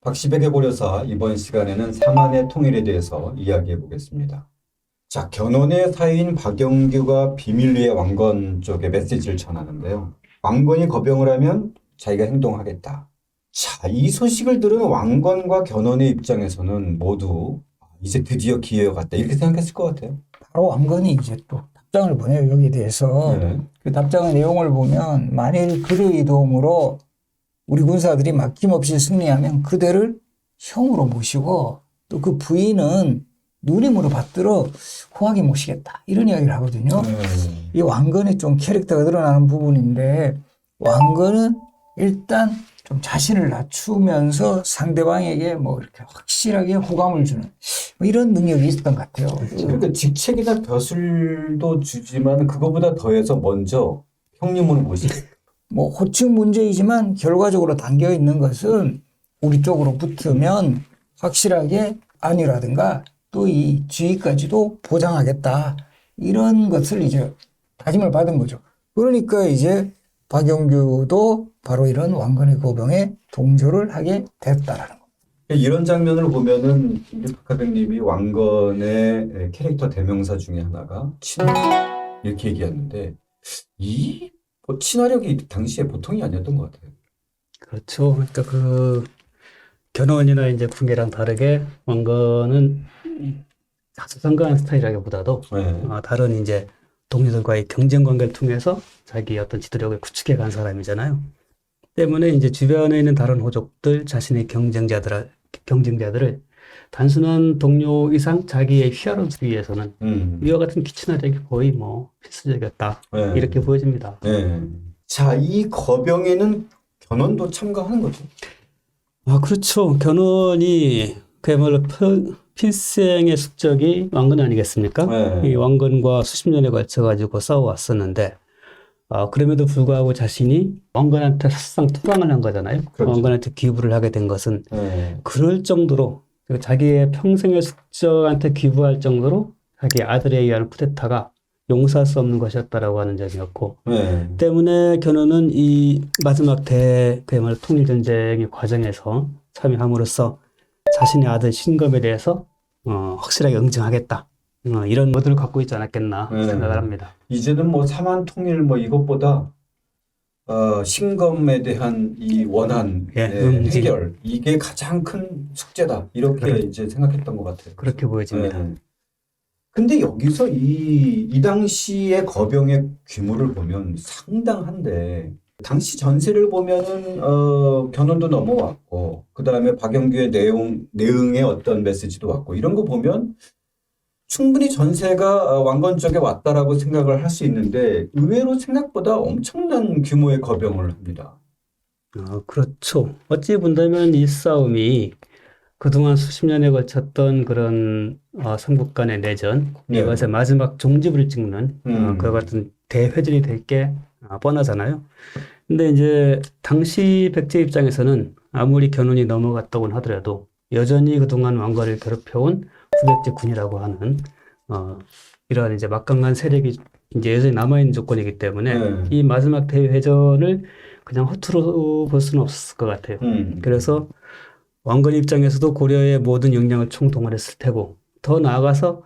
박시백의 고려사 이번 시간에는 삼안의 통일에 대해서 이야기해 보겠습니다. 자, 견훤의 사위인 박영규가 비밀리에 왕건 쪽에 메시지를 전하는데요. 왕건이 거병을 하면 자기가 행동하겠다. 자, 이 소식을 들은 왕건과 견훤의 입장에서는 모두 이제 드디어 기회가 왔다 이렇게 생각했을 것 같아요. 바로 왕건이 이제 또 답장을 보내요. 여기에 대해서. 네. 그 답장의 내용을 보면 만일 그의 도움으로 우리 군사들이 막힘없이 승리하면 그대를 형으로 모시고 또 그 부인은 누님으로 받들어 후하게 모시겠다. 이런 이야기를 하거든요. 이 왕건의 좀 캐릭터가 드러나는 부분인데 왕건은 일단 좀 자신을 낮추면서 상대방에게 뭐 이렇게 확실하게 호감을 주는 뭐 이런 능력이 있었던 것 같아요. 그러니까 직책이나 벼슬도 주지만 그거보다 더해서 먼저 형님으로 모시겠다. 뭐 호칭 문제이지만 결과적으로 담겨 있는 것은 우리 쪽으로 붙으면 확실하게 안위라든가 또 이 지위까지도 보장하겠다. 이런 것을 이제 다짐을 받은 거죠. 그러니까 이제 박영규도 바로 이런 왕건의 고병에 동조를 하게 됐다라는 거. 이런 장면을 보면은 우리 박하백님이 왕건의 캐릭터 대명사 중에 하나가 친화 이렇게 얘기했는데 이 친화력이 당시에 보통이 아니었던 것 같아요. 그렇죠. 그러니까 그 견훤이나 이제 궁예랑 다르게 왕건은 자수성가한 스타일이라기보다도 네. 다른 이제 동료들과의 경쟁 관계를 통해서 자기 어떤 지도력을 구축해 간 사람이잖아요. 때문에 이제 주변에 있는 다른 호족들, 자신의 경쟁자들을 단순한 동료 이상 자기의 휘하를 주기 위해서는 위와 같은 기친화력이 거의 뭐 필수적이었다. 네. 이렇게 보여집니다. 네. 자, 이 거병에는 견훤도 참가하는 거죠. 그렇죠. 견훤이 그야말로 필생의 숙적이 왕건 아니겠습니까? 네. 이 왕건과 수십 년에 걸쳐가지고 싸워왔었는데, 그럼에도 불구하고 자신이 왕건한테 사실상 투항을 한 거잖아요. 그렇죠. 왕건한테 기부를 하게 된 것은 네. 그럴 정도로 자기의 평생의 숙적한테 기부할 정도로 자기 아들에 의한 쿠데타가 용서할 수 없는 것이었다라고 하는 점이었고, 네. 때문에 견훤은 이 마지막 그야말로 통일전쟁의 과정에서 참여함으로써 자신의 아들 신검에 대해서 확실하게 응징하겠다. 이런 모드를 갖고 있지 않았겠나 생각을 합니다. 이제는 뭐 삼안 통일 뭐 이것보다 신검에 대한 이 원한 응징. 해결 이게 가장 큰 숙제다 이렇게 이제 생각했던 것 같아요. 그렇게 보여집니다. 네. 근데 여기서 이 당시의 거병의 규모를 보면 상당한데 당시 전세를 보면은 견훤도 넘어왔고 그 다음에 박영규의 내응의 어떤 메시지도 왔고 이런 거 보면 충분히 전세가 왕건 쪽에 왔다라고 생각을 할 수 있는데 의외로 생각보다 엄청난 규모의 거병을 합니다. 그렇죠. 어찌 본다면 이 싸움이 그동안 수십 년에 걸쳤던 그런 삼국 간의 내전, 네. 이것의 마지막 종집을 찍는 그와 같은 대회전이 될 게 뻔하잖아요. 근데 이제 당시 백제 입장에서는 아무리 견훤이 넘어갔다고 하더라도 여전히 그동안 왕건을 괴롭혀온 후백제 군이라고 하는 이러한 이제 막강한 세력이 이제 여전히 남아있는 조건이기 때문에 이 마지막 대회전을 그냥 허투루 볼 수는 없을 것 같아요. 그래서 왕건 입장에서도 고려의 모든 역량을 총동원했을 테고 더 나아가서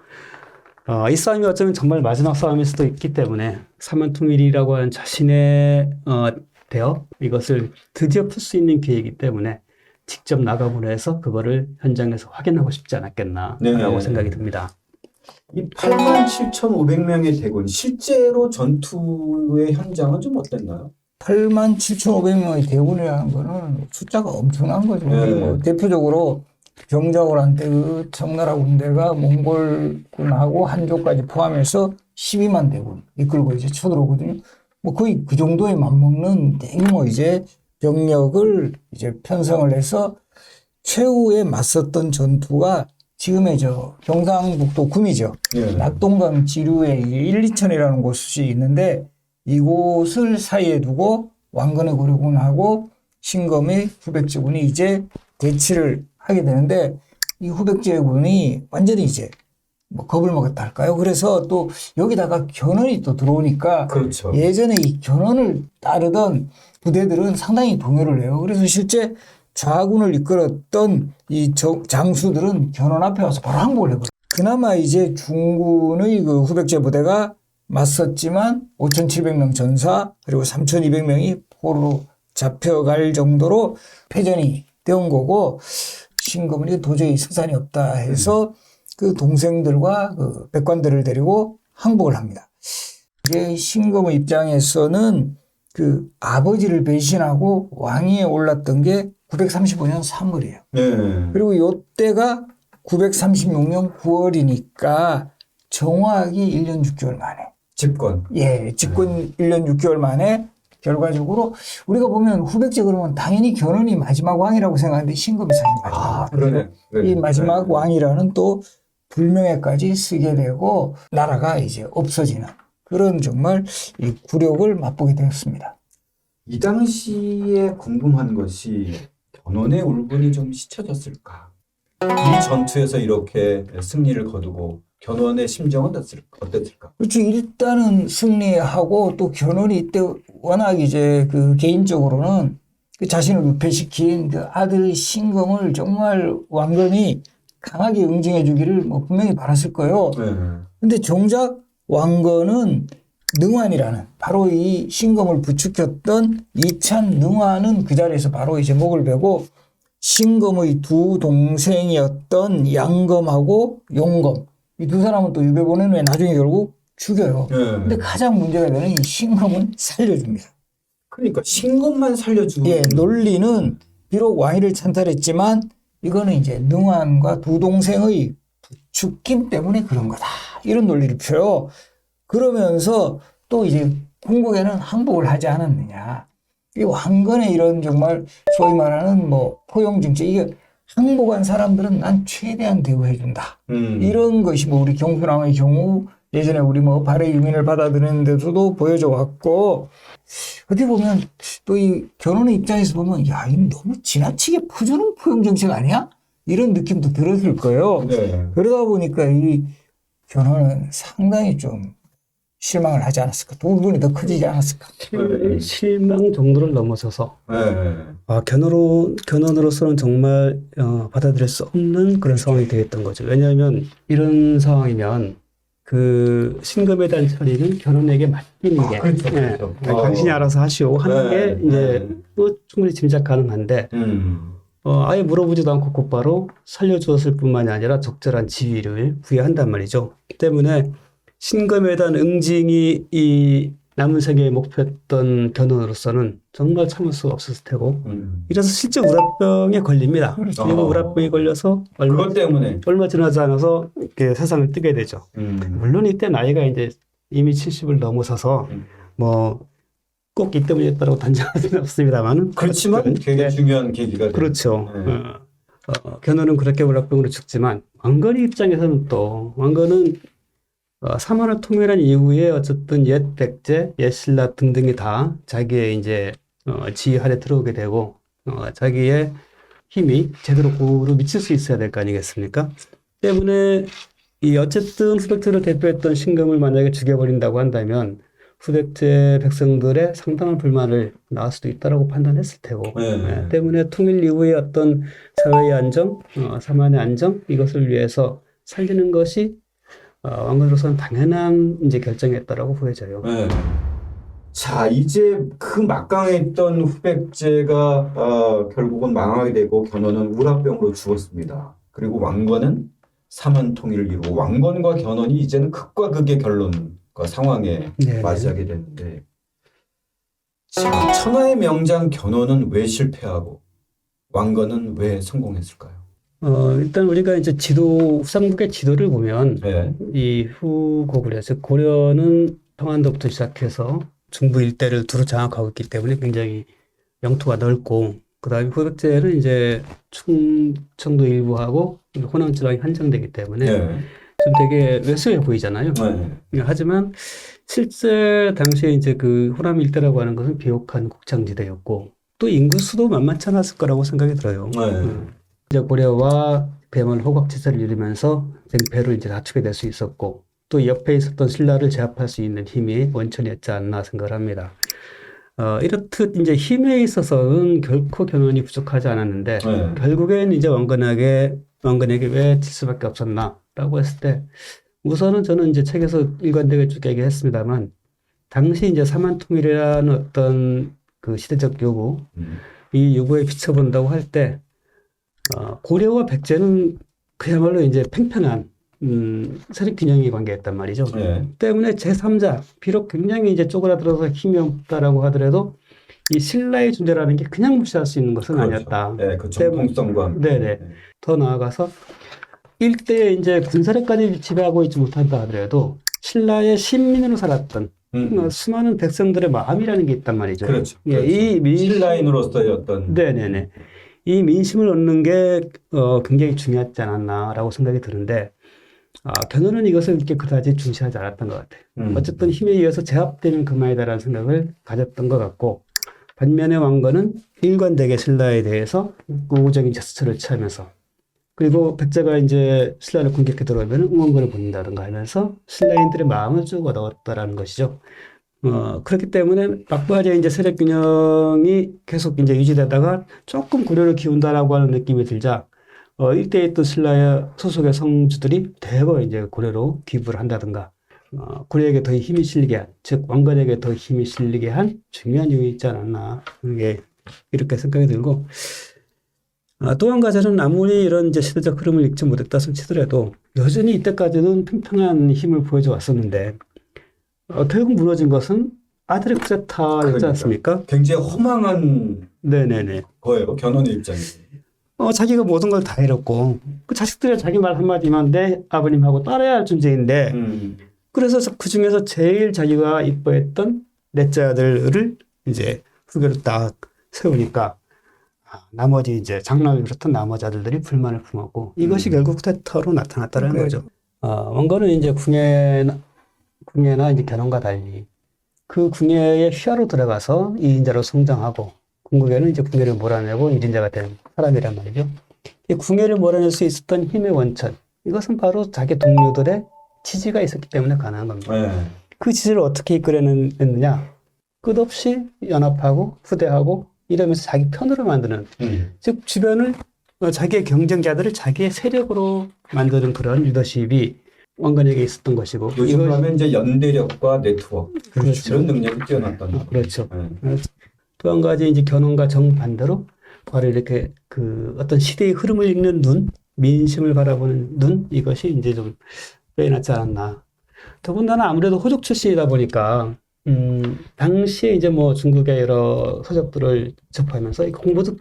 이 싸움이 어쩌면 정말 마지막 싸움일 수도 있기 때문에 삼안통일이라고 하는 자신의 대업 이것을 드디어 풀 수 있는 기회이기 때문에 직접 나가보려 해서 그거를 현장에서 확인하고 싶지 않았겠나라고 생각이 듭니다. 이 87,500명의 대군 실제로 전투의 현장은 좀 어땠나요? 87,500명의 대군이라는 거는 숫자가 엄청난 거죠. 뭐 대표적으로 병자호란 때 그 청나라 군대가 몽골군하고 한족까지 포함해서 12만 대군 이끌고 이제 쳐들어오거든요. 뭐 거의 그 정도에 맞먹는 대규모 이제 병력을 이제 편성을 해서 최후에 맞섰던 전투가 지금의 경상북도 구미죠. 낙동강 지류에 1, 2천이라는 곳이 있는데 이곳을 사이에 두고 왕건의 고려군하고 신검의 후백제군이 이제 대치를 하게 되는데 이 후백제군이 완전히 이제 뭐 겁을 먹었다 할까요? 그래서 또 여기다가 견훤이 또 들어오니까 그렇죠. 예전에 이 견훤을 따르던 부대들은 상당히 동요를 해요. 그래서 실제 좌군을 이끌었던 이 장수들은 견훤 앞에 와서 바로 항복을 해버려요. 그나마 이제 중군의 그 후백제 부대가 맞섰지만 5,700명 전사 그리고 3,200명이 포로로 잡혀갈 정도로 패전이 되온 거고 신금은 도저히 승산이 없다 해서 그 동생들과 그 백관들을 데리고 항복을 합니다. 이게 신금의 입장에서는 그 아버지를 배신하고 왕위에 올랐던 게 935년 3월이에요. 네. 그리고 요때가 936년 9월이니까 정확히 1년 6개월 만에. 집권. 예, 집권 1년 6개월 만에 결과적으로 우리가 보면 후백제 그러면 당연히 견훤이 마지막 왕이라고 생각하는데 신금이 사실 마지막 왕. 그러네. 이 마지막 왕이라는 또 불명예까지 쓰게 되고 나라가 이제 없어지는 그런 정말 이 굴욕을 맛보게 되었습니다. 이 당시에 궁금한 것이 견훤의 울분이 좀 씻혀졌을까? 이 전투에서 이렇게 승리를 거두고 견훤의 심정은 어땠을까? 그렇죠. 일단은 승리하고 또 견훤이 이때 워낙 이제 그 개인적으로는 그 자신을 유폐시킨 그 아들 신금을 정말 왕건이 강하게 응징해 주기를 뭐 분명히 바랐을 거예요. 네. 근데 정작 왕건은 능환이라는 바로 이 신금을 부추겼던 이찬 능환은 그 자리에서 바로 이제 목을 베고 신금의 두 동생이었던 양검하고 용검 이 두 사람은 또 유배 보낸 후에 나중에 결국 죽여요. 네. 근데 가장 문제가 되는 이 신금은 살려줍니다. 그러니까 신금만 살려주고. 예, 논리는 비록 왕위를 찬탈했지만 이거는 이제 능환과 두 동생의 부추김 때문에 그런 거다. 이런 논리를 펴요. 그러면서 또 이제 궁극에는 항복을 하지 않았느냐. 이 왕건의 이런 정말 소위 말하는 뭐 포용 정책 이게 항복한 사람들은 난 최대한 대우해준다. 이런 것이 뭐 우리 경순왕의 경우 예전에 우리 뭐 발해 유민을 받아들이는 데서도 보여져 왔고 어떻게 보면 또 이 견훤의 입장에서 보면 야, 이 너무 지나치게 푸주는 포용 정책 아니야? 이런 느낌도 들었을 거예요. 네. 그러다 보니까 이 견훤은 상당히 좀 실망을 하지 않았을까? 두 분이 더 커지지 않았을까? 실망 정도를 넘어서서 네. 견훤으로서는 정말 받아들일 수 없는 그런 상황이 되었던 거죠. 왜냐하면 이런 상황이면 그 신금에 대한 처리는 견훤에게 맡기는 게 그렇죠, 그렇죠. 당신이 알아서 하시오 하는 네, 게 이제 네. 뭐 충분히 짐작 가능한데 아예 물어보지도 않고 곧바로 살려주었을 뿐만이 아니라 적절한 지위를 부여한단 말이죠. 때문에 신금에 대한 응징이 이 남은 세계의 목표였던 견훤으로서는 정말 참을 수가 없었을 테고 이래서 실제 우라병에 걸립니다. 그렇죠. 그리고 우라병에 걸려서 그것 때문에. 얼마 지나지 않아서 이렇게 세상을 뜨게 되죠. 물론 이때 나이가 이제 이미 70을 넘어서서 뭐 꼭 이 때문이었다고 단정할 수는 없습니다만은 그렇지만 되게 중요한 계기가 돼요. 그렇죠. 네. 견훤은 그렇게 우라병으로 죽지만 왕건의 입장에서는 또 왕건은 사만을 통일한 이후에 어쨌든 옛 백제, 옛 신라 등등이 다 자기의 이제 지휘 아래 들어오게 되고 자기의 힘이 제대로 고루 미칠 수 있어야 될 거 아니겠습니까? 때문에 이 어쨌든 후백제를 대표했던 신금을 만약에 죽여버린다고 한다면 후백제 백성들의 상당한 불만을 낳을 수도 있다라고 판단했을 테고 네. 때문에 통일 이후의 어떤 사회의 안정, 사만의 안정 이것을 위해서 살리는 것이 왕건으로서는 당연한 이제 결정이었다라고 보여져요. 네. 자, 이제 그 막강에 있던 후백제가 결국은 망하게 되고 견훤은 우라병으로 죽었습니다. 그리고 왕건은 사만 통일을 이루고 왕건과 견훤이 이제는 극과 극의 결론과 상황에 네네. 맞이하게 됐는데 자, 천하의 명장 견훤은 왜 실패하고 왕건은 왜 성공했을까요? 일단 우리가 이제 후삼국의 지도를 보면 네. 이 후고구려, 즉 고려는 평안도부터 시작해서 중부 일대를 두루 장악하고 있기 때문에 굉장히 영토가 넓고 그다음에 후백제는 이제 충청도 일부하고 호남 지방이 한정되기 때문에 네. 좀 되게 왜소해 보이잖아요. 네. 하지만 실제 당시에 이제 그 호남 일대라고 하는 것은 비옥한 곡창지대였고 또 인구 수도 만만치 않았을 거라고 생각이 들어요. 네. 이제 고려와 배만 호각지세를 이루면서 배를 이제 갖추게 될 수 있었고 또 옆에 있었던 신라를 제압할 수 있는 힘이 원천이었지 않나 생각을 합니다. 이렇듯 이제 힘에 있어서는 결코 견훤이 부족하지 않았는데 네. 결국엔 이제 왕건에게 왜 질 수밖에 없었나라고 했을 때 우선은 저는 이제 책에서 일관되게 쭉 얘기했습니다만 당시 이제 사만통일이라는 어떤 그 시대적 요구 이 요구에 비춰본다고 할 때 고려와 백제는 그야말로 이제 팽팽한 세력균형의 관계였단 말이죠. 네. 때문에 제3자 비록 굉장히 이제 쪼그라들어서 힘이 없다라고 하더라도 이 신라의 존재라는 게 그냥 무시할 수 있는 것은 그렇죠. 아니었다. 네, 그 정통성과 함께. 네네. 더 나아가서 일대에 이제 군사력까지 지배하고 있지 못한다 하더라도 신라의 신민으로 살았던 수많은 백성들의 마음이라는 게 있단 말이죠. 그렇죠. 예, 이 신라인으로서의 어떤 네네네. 이 민심을 얻는 게 굉장히 중요하지 않았나라고 생각이 드는데 견훤은 이것을 이렇게 그다지 중시하지 않았던 것 같아요. 어쨌든 힘에 의해서 제압되면 그만이다라는 생각을 가졌던 것 같고 반면에 왕건은 일관되게 신라에 대해서 우호적인 제스처를 취하면서 그리고 백제가 이제 신라를 공격해 들어오면 응원군을 보낸다든가 하면서 신라인들의 마음을 쭉 얻었다라는 것이죠. 그렇기 때문에 막바지에 이제 세력 균형이 계속 이제 유지되다가 조금 고려를 기운다라고 하는 느낌이 들자 일대에 있던 신라의 소속의 성주들이 대거 이제 고려로 기부를 한다든가 고려에게 더 힘이 실리게 한, 즉 왕건에게 더 힘이 실리게 한 중요한 요인이 있지 않았나 이렇게 생각이 들고 또 한 가지는 아무리 이런 이제 시대적 흐름을 읽지 못했다 치더라도 여전히 이때까지는 팽팽한 힘을 보여줘 왔었는데 결국 무너진 것은 아들의 쿠데타였지 않습니까? 굉장히 허망한 네네네. 거예요. 견훤의 입장에서. 자기가 모든 걸 다 잃었고 그 자식들이 자기 말 한마디만 내 아버님하고 따라야 할 존재인데 그래서 그 중에서 제일 자기가 이뻐했던 넷째 아들을 이제 후계로 딱 세우니까 나머지 이제 장남을 비롯한 나머지 아들들이 불만을 품었고 이것이 결국 쿠데타로 나타났다는 거죠. 왕건은 이제 궁예나 이제 견훤과 달리 그 궁예의 휘하로 들어가서 2인자로 성장하고 궁극에는 이제 궁예를 몰아내고 1인자가 된 사람이란 말이죠. 이 궁예를 몰아낼 수 있었던 힘의 원천 이것은 바로 자기 동료들의 지지가 있었기 때문에 가능한 겁니다. 네. 그 지지를 어떻게 이끌어냈느냐 끝없이 연합하고 후대하고 이러면서 자기 편으로 만드는 즉 주변을 자기의 경쟁자들을 자기의 세력으로 만드는 그런 리더십이 왕건에게 있었던 것이고 요즘으로 하면 이제 연대력과 네트워크 그렇죠. 이런 능력이 뛰어났던 거죠. 그렇죠. 네. 또 한 가지 이제 견훤과 정반대로 바로 이렇게 그 어떤 시대의 흐름을 읽는 눈, 민심을 바라보는 눈 이것이 이제 좀 빼어났지 않았나. 더군다나 아무래도 호족 출신이다 보니까 당시에 이제 뭐 중국의 여러 서적들을 접하면서 이 공부도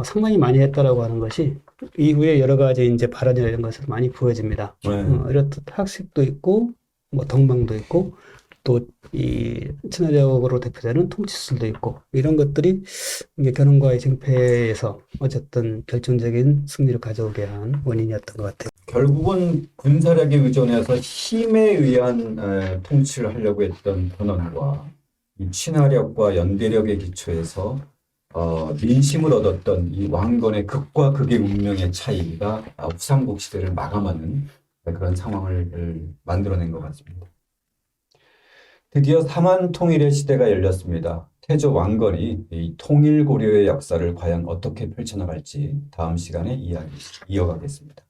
상당히 많이 했다라고 하는 것이 이후에 여러 가지 이제 발언이나 이런 것에서 많이 보여집니다. 이렇듯 학식도 있고 뭐 덕망도 있고 또 이 친화력으로 대표되는 통치술도 있고 이런 것들이 이게 견훤과의 쟁패에서 어쨌든 결정적인 승리를 가져오게 한 원인이었던 것 같아요. 결국은 군사력에 의존해서 힘에 의한 통치를 하려고 했던 견훤과 이 친화력과 연대력의 기초에서 민심을 얻었던 이 왕건의 극과 극의 운명의 차이가 후삼국 시대를 마감하는 그런 상황을 만들어낸 것 같습니다. 드디어 삼한통일의 시대가 열렸습니다. 태조 왕건이 이 통일 고려의 역사를 과연 어떻게 펼쳐나갈지 다음 시간에 이야기 이어가겠습니다.